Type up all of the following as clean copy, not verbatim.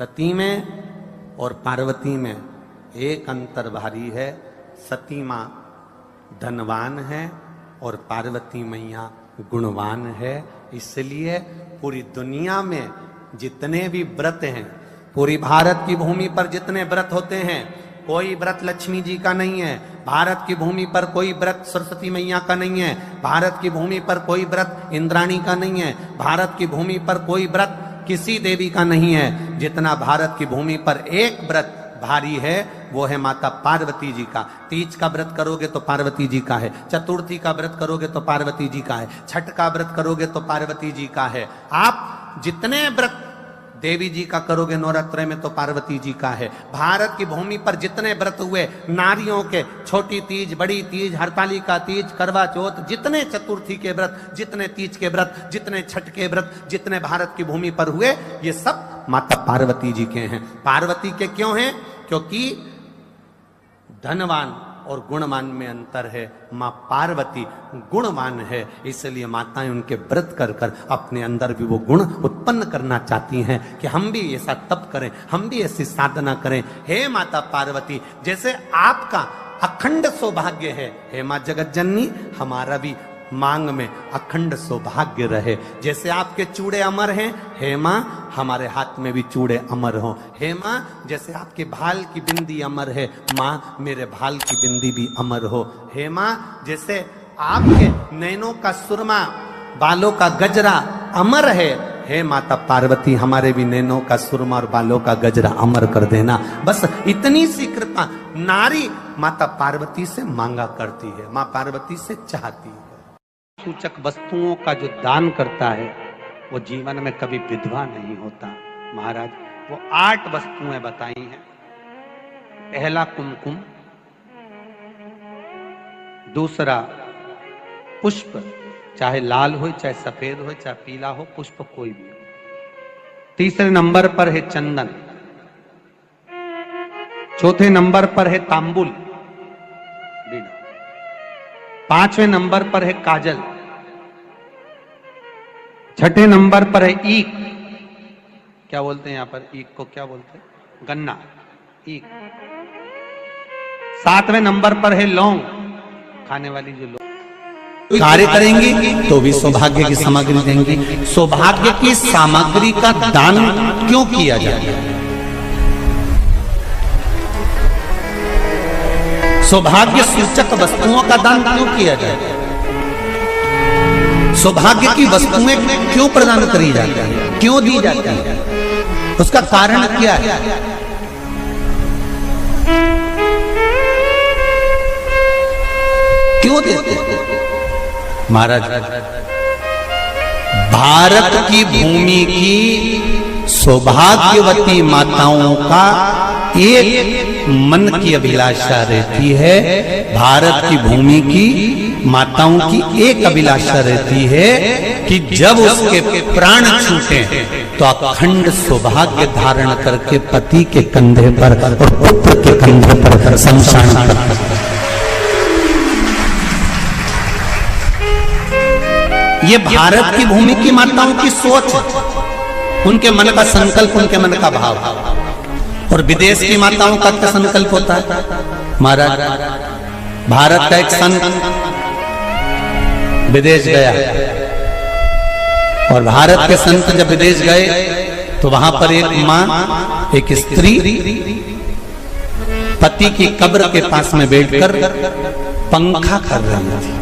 सती में और पार्वती में एक अंतर भारी है। सती माँ धनवान है और पार्वती मैया गुणवान है। इसलिए पूरी दुनिया में जितने भी व्रत हैं, पूरी भारत की भूमि पर जितने व्रत होते हैं, कोई व्रत लक्ष्मी जी का नहीं है। भारत की भूमि पर कोई व्रत सरस्वती मैया का नहीं है। भारत की भूमि पर कोई व्रत इंद्राणी का नहीं है। भारत की भूमि पर कोई व्रत किसी देवी का नहीं है। जितना भारत की भूमि पर एक व्रत भारी है वो है माता पार्वती जी का। तीज का व्रत करोगे तो पार्वती जी का है, चतुर्थी का व्रत करोगे तो पार्वती जी का है, छठ का व्रत करोगे तो पार्वती जी का है। आप जितने व्रत देवी जी का करोगे नवरात्र में तो पार्वती जी का है। भारत की भूमि पर जितने व्रत हुए नारियों के, छोटी तीज, बड़ी तीज, हरतालिका तीज, करवा चौथ, जितने चतुर्थी के व्रत, जितने तीज के व्रत, जितने छठ के व्रत, जितने भारत की भूमि पर हुए, ये सब माता पार्वती जी के हैं। पार्वती के क्यों हैं? क्योंकि धनवान और गुणवान में अंतर है। माँ पार्वती गुणवान है, इसलिए माताएं उनके व्रत कर कर अपने अंदर भी वो गुण उत्पन्न करना चाहती हैं कि हम भी ऐसा तप करें, हम भी ऐसी साधना करें। हे माता पार्वती, जैसे आपका अखंड सौभाग्य है, हे माँ जगत जननी, हमारा भी मांग में अखंड सौभाग्य रहे। जैसे आपके चूड़े अमर हैं, हे माँ हमारे हाथ में भी चूड़े अमर हों। हे माँ जैसे आपके भाल की बिंदी अमर है, माँ मेरे भाल की बिंदी भी अमर हो। हे माँ जैसे आपके नैनों का सुरमा, बालों का गजरा अमर है, हे माता पार्वती हमारे भी नैनों का सुरमा और बालों का गजरा अमर कर देना। बस इतनी सी कृपा नारी माता पार्वती से मांगा करती है, माँ पार्वती से चाहती है। सूचक वस्तुओं का जो दान करता है वो जीवन में कभी विधवा नहीं होता। महाराज वो 8 वस्तुएं बताई हैं। पहला कुमकुम, दूसरा पुष्प, चाहे लाल हो, चाहे सफेद हो, चाहे पीला हो, पुष्प कोई भी हो। तीसरे नंबर पर है चंदन। चौथे नंबर पर है तांबुल, बीड़ा। 5वें नंबर पर है काजल। 6ठे नंबर पर है ईख। क्या बोलते हैं यहां पर ईख को? क्या बोलते हैं? गन्ना, ईख। 7वें नंबर पर है लौंग, खाने वाली जो लोग कार्य करेंगी तो भी सौभाग्य की सामग्री देंगी। सौभाग्य की सामग्री का दान क्यों किया जाए? सौभाग्य सूचक वस्तुओं का दान क्यों किया जाए? सौभाग्य की वस्तुएं क्यों प्रदान करी जाती है, क्यों दी जाती है? उसका कारण क्या है? क्यों देते हैं? महाराज भारत की भूमि की सौभाग्यवती माताओं का एक मन की अभिलाषा रहती है। भारत की भूमि की माताओं की एक अभिलाषा रहती है कि जब उसके प्राण छूटे तो अखंड सौभाग्य धारण करके पति के कंधे पर और पुत्र के कंधे पर शमशान करते। ये भारत की भूमि की माताओं की सोच, उनके मन का संकल्प, उनके मन का भाव। और विदेश की माताओं का क्या संकल्प होता है? महाराज भारत का एक संत विदेश गया और भारत के संत जब विदेश गए तो वहां पर एक मां, एक स्त्री पति की कब्र के पास में बैठकर पंखा कर रही थी।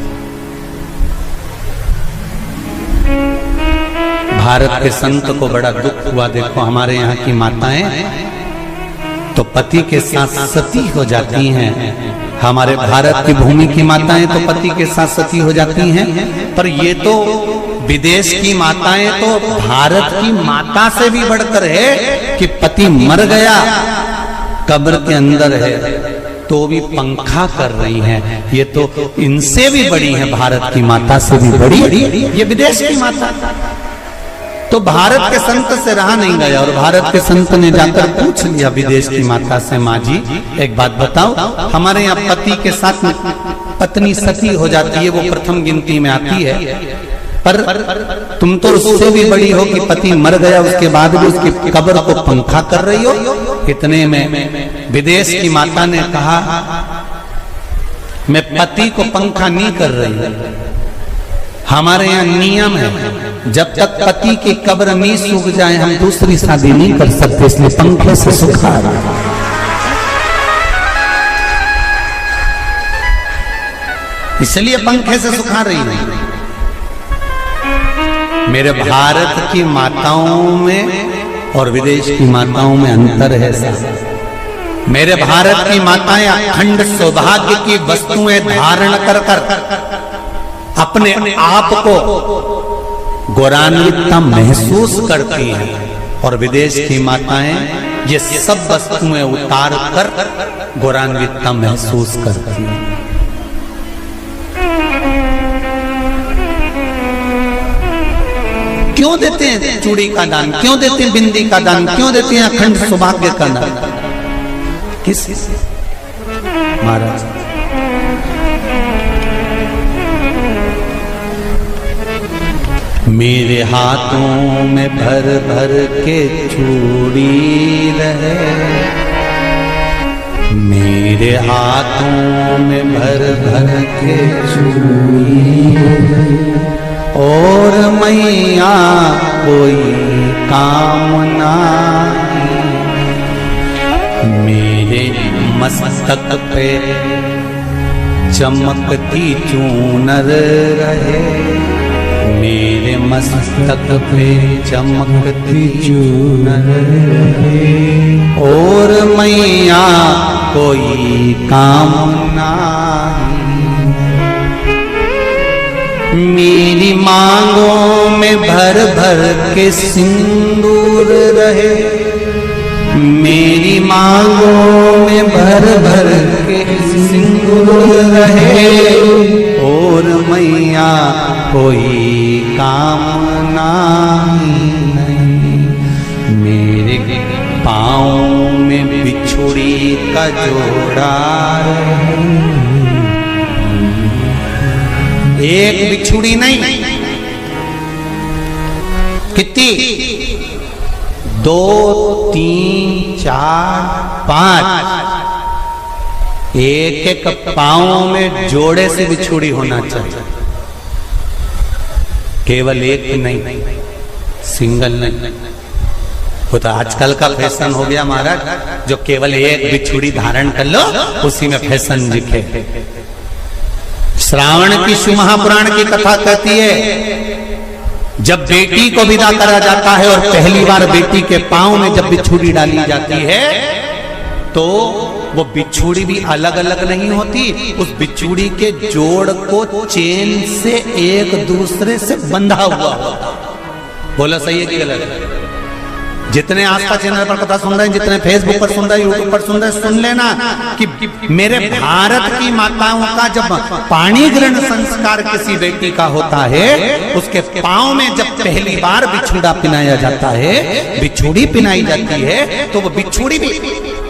भारत के संत को बड़ा दुख हुआ, देखो हमारे यहाँ की माताएं तो पति के साथ सती हो जाती हैं। हमारे भारत की भूमि की माताएं तो पति के साथ सती हो जाती हैं, पर ये तो विदेश की माताएं तो भारत की माता से भी बढ़कर है कि पति मर गया, कब्र के अंदर है, तो भी पंखा कर रही हैं। ये तो इनसे भी बड़ी है, भारत की माता से भी बड़ी ये विदेश की माता। तो भारत के संत से रहा नहीं गया और भारत के संत ने जाकर पूछ लिया विदेश की माता से, माँ जी एक बात बताओ, हमारे यहाँ पति के साथ पत्नी सती हो जाती है, वो प्रथम गिनती में आती है, पर तुम तो उससे भी बड़ी हो कि पति मर गया उसके बाद भी उसकी कब्र को पंखा कर रही हो। इतने में विदेश की माता ने कहा, मैं पति को पंखा नहीं कर रही हूं, हमारे यहाँ नियम है जब तक पति की कब्र नहीं सूख जाए हम दूसरी शादी नहीं कर सकते, इसलिए पंखे से सुखा रहा। इसलिए पंखे से सुखा रही है। मेरे भारत की माताओं में और विदेश की माताओं में अंतर है साहब। मेरे भारत की माताएं अखंड सौभाग्य की वस्तुएं धारण कर कर अपने आप को गौरवान्वित महसूस करती हैं और विदेश की माताएं ये सब वस्तुएं उतार कर गौरवान्वित महसूस करती हैं। क्यों देते हैं चूड़ी का दान, क्यों देते हैं बिंदी का दान, क्यों देते हैं अखंड सौभाग्य का दान? किस महाराज मेरे हाथों में भर भर के चूड़ी रहे, मेरे हाथों में भर भर के चूड़ी और मैया कोई कामना मेरे मस्तक पे चमकती चूनर रहे, मेरे मस्तक पे चमकती चूनर रहे और मैया कोई कामना मेरी मांगों में भर भर के सिंदूर रहे, मेरी मांगों में भर भर के सिंदूर रहे और मैया कोई कामना नहीं, मेरे पाँव में बिछुड़ी का जोड़ा रहे। एक बिछुड़ी नहीं, कितनी? 2, 3, 4, 5, एक एक पाँव में जोड़े से बिछुड़ी होना चाहिए, केवल एक नहीं, सिंगल नहीं। वो तो आजकल का फैशन हो गया महाराज, जो केवल एक बिछुड़ी धारण कर लो उसी में फैशन दिखे। श्रावण की शिव महापुराण की कथा कहती है जब बेटी को विदा करा जाता है और पहली बार बेटी के पांव में जब बिछुड़ी डाली जाती है तो वो बिछुड़ी भी अलग अलग नहीं होती, उस बिछुड़ी के जोड़ को चेन से एक दूसरे से बंधा हुआ होता। बोला सही है कि गलत? जितने आस्था चैनल पर कथा सुन रहे हैं, जितने फेसबुक पर सुन रहे हैं, यूट्यूब पर सुन रहे हैं, सुन लेना कि मेरे भारत की माताओं का जब पाणी ग्रहण संस्कार किसी बेटी का होता है, उसके पांव में जब पहली बार बिछुड़ा पिनाया जाता है, बिछुड़ी पिनाई जाती है, तो वो बिछुड़ी भी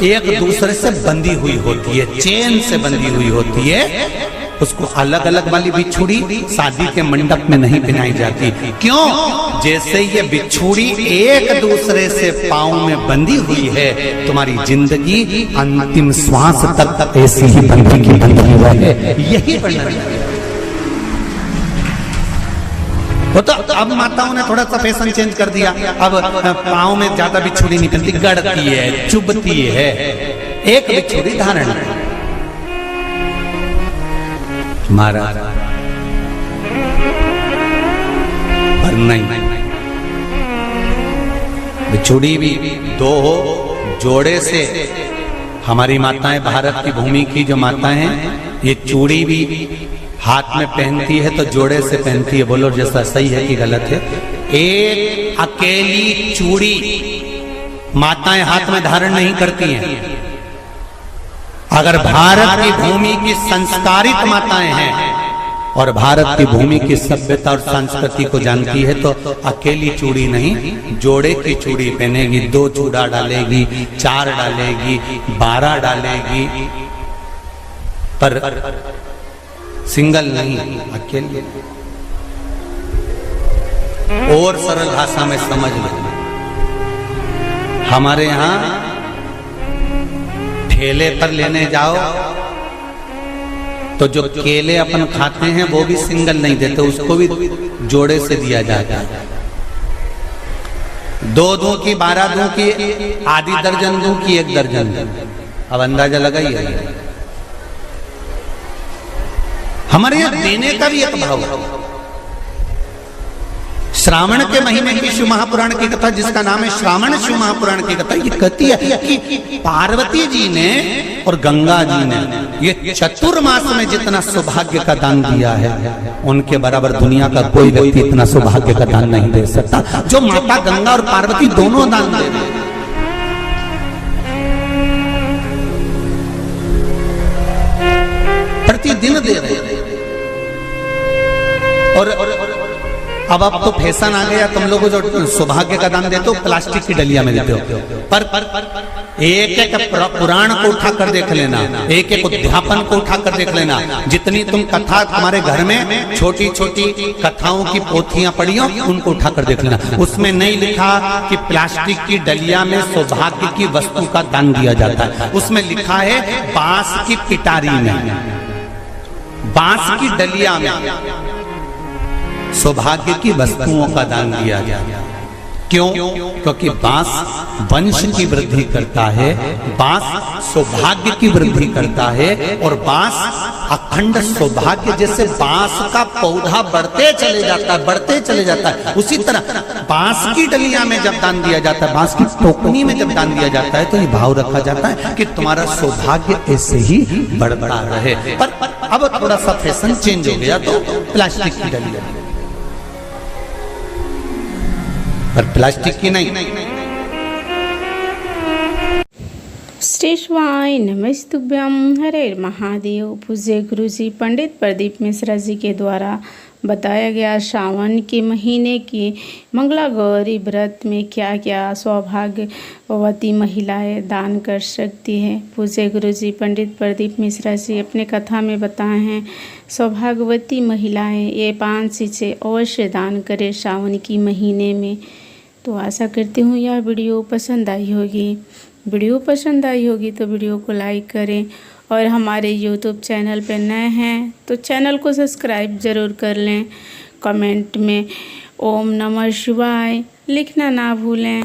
एक दूसरे से बंधी हुई होती है, चेन से बंधी हुई होती है। उसको अलग अलग वाली बिछुड़ी शादी के मंडप में नहीं पिनाई जाती। क्यों? जैसे ये बिछुड़ी एक दूसरे से पांव में बंधी हुई है, तुम्हारी जिंदगी अंतिम श्वास तक ऐसी ही बंधी की बंधी है, यही बनना चाहिए। वो तो अब माताओं ने थोड़ा सा फैशन चेंज कर दिया, अब पांव में ज्यादा बिछुड़ी नहीं पहनती, गड़ती है, चुभती है, एक बिछुड़ी धारण महाराज। पर नहीं, बिछुड़ी भी दो हो, जोड़े से। हमारी माताएं, भारत की भूमि की जो माताएं हैं, ये चूड़ी भी हाथ में पहनती है तो जोड़े से पहनती है। बोलो जैसा सही है कि गलत है? एक अकेली चूड़ी माताएं हाथ में धारण नहीं करती हैं। अगर भारत की भूमि की संस्कारित माताएं हैं और भारत की भूमि की सभ्यता और संस्कृति को जानती है तो अकेली चूड़ी नहीं, जोड़े की चूड़ी पहनेगी, 2 चूड़ा डालेगी, 4 डालेगी, 12 डालेगी, पर सिंगल नहीं, अकेले। और सरल भाषा में समझ लो, हमारे यहां ठेले पर लेने जाओ तो जो केले अपन खाते हैं वो भी सिंगल नहीं देते, उसको भी जोड़े से दिया जाता है। 2 दूं की, 12 दूं की, आधी दर्जन दूं की 1 दर्जन दूं। अब अंदाजा लगाइए, हमारे यहां देने का भी एक भाव है। श्रावण के महीने की शिव महापुराण की कथा, जिसका नाम है श्रावण शिव महापुराण की कथा, ये कहती है कि पार्वती जी ने और गंगा जी ने ये चतुर्मास में जितना सौभाग्य का दान दिया है, उनके बराबर दुनिया का कोई व्यक्ति इतना सौभाग्य का दान नहीं दे सकता जो माता गंगा और पार्वती दोनों दान दे रहे हैं। प्रतिदिन दे रहे हैं। और अब तो फैशन आ गया, तुम लोगों जो सौभाग्य का दान देते हो प्लास्टिक की डलिया में देते हो, पर एक एक पुराण को उठा कर देख लेना, एक एक उद्यापन को उठा कर देख लेना, जितनी तुम कथा तुम्हारे घर में छोटी छोटी कथाओं की पोथियां पड़ी हो, उनको उठा कर देख लेना, उसमें नहीं लिखा कि प्लास्टिक की डलिया में सौभाग्य की वस्तु का दान दिया जाता है। उसमें लिखा है बांस की पिटारी में, बांस की डलिया में सौभाग्य की वस्तुओं का दान दिया गया। क्यों? क्योंकि बांस वंश की वृद्धि करता है, बांस सौभाग्य की वृद्धि करता है, और बांस अखंड सौभाग्य, जैसे बांस का पौधा बढ़ते चले जाता है, बढ़ते चले जाता है, उसी तरह बांस की डलिया में जब दान दिया जाता है, बांस की टोकनी में जब दान दिया जाता है, तो ये भाव रखा जाता है कि तुम्हारा सौभाग्य ऐसे ही बढ़ता रहे। पर अब थोड़ा सा फैशन चेंज हो गया, तो प्लास्टिक की डलिया, पर प्लास्टिक की नहीं। श्री शिवाय नमस्तुभ्यम, हरे महादेव। पूज्य गुरु जी पंडित प्रदीप मिश्रा जी के द्वारा बताया गया श्रावण के महीने की मंगला गौरी व्रत में क्या क्या सौभाग्यवती महिलाएं दान कर सकती हैं। पूज्य गुरु जी पंडित प्रदीप मिश्रा जी अपने कथा में बताए हैं, सौभाग्यवती महिलाएं ये 5 चीज़ें अवश्य दान करें श्रावण की महीने में। तो आशा करती हूँ यह वीडियो पसंद आई होगी। वीडियो पसंद आई होगी तो वीडियो को लाइक करें, और हमारे YouTube चैनल पर नए हैं तो चैनल को सब्सक्राइब ज़रूर कर लें। कमेंट में ओम नमः शिवाय लिखना ना भूलें।